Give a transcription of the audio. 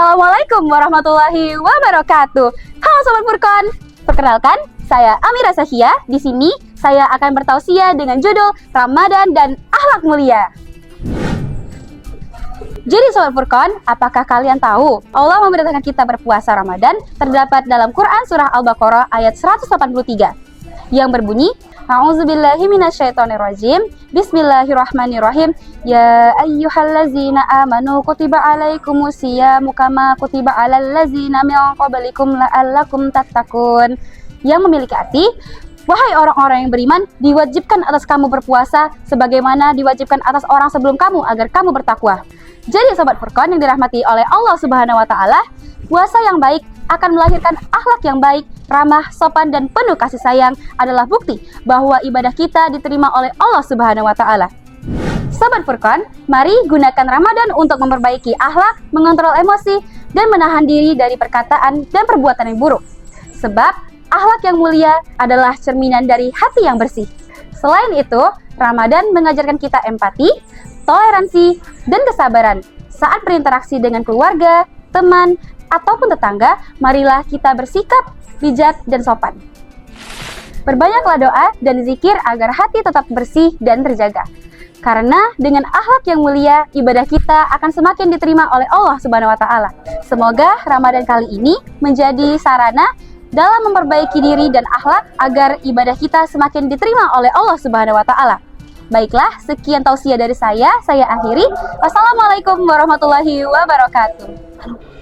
Assalamualaikum warahmatullahi wabarakatuh. Halo Sobat Furqan, perkenalkan saya Amira Sahia. Di sini saya akan bertausiah dengan judul Ramadan dan Akhlak Mulia. Jadi Sobat Furqan, apakah kalian tahu Allah memerintahkan kita berpuasa Ramadan terdapat dalam Quran Surah Al-Baqarah ayat 183 yang berbunyi, A'udzubillahi minasyaitonirrajim. Bismillahirrahmanirrahim. Ya ayyuhallazina amanu kutiba alaikumusyiyamu kama kutiba alal ladzina min qablikum la'allakum tattaqun. Yang memiliki arti, wahai orang-orang yang beriman, diwajibkan atas kamu berpuasa sebagaimana diwajibkan atas orang sebelum kamu agar kamu bertakwa. Jadi Sobat Furqan yang dirahmati oleh Allah Subhanahu wa taala, puasa yang baik akan melahirkan akhlak yang baik, ramah, sopan, dan penuh kasih sayang adalah bukti bahwa ibadah kita diterima oleh Allah Subhanahu wa taala. Sobat Furqan, mari gunakan Ramadan untuk memperbaiki akhlak, mengontrol emosi, dan menahan diri dari perkataan dan perbuatan yang buruk. Sebab akhlak yang mulia adalah cerminan dari hati yang bersih. Selain itu, Ramadan mengajarkan kita empati, toleransi, dan kesabaran. Saat berinteraksi dengan keluarga, teman, ataupun tetangga, marilah kita bersikap bijak dan sopan. Perbanyaklah doa dan zikir agar hati tetap bersih dan terjaga. Karena dengan akhlak yang mulia, ibadah kita akan semakin diterima oleh Allah Subhanahu wa taala. Semoga Ramadan kali ini menjadi sarana dalam memperbaiki diri dan akhlak agar ibadah kita semakin diterima oleh Allah Subhanahu wa taala. Baiklah, sekian tausiah dari saya akhiri. Wassalamualaikum warahmatullahi wabarakatuh.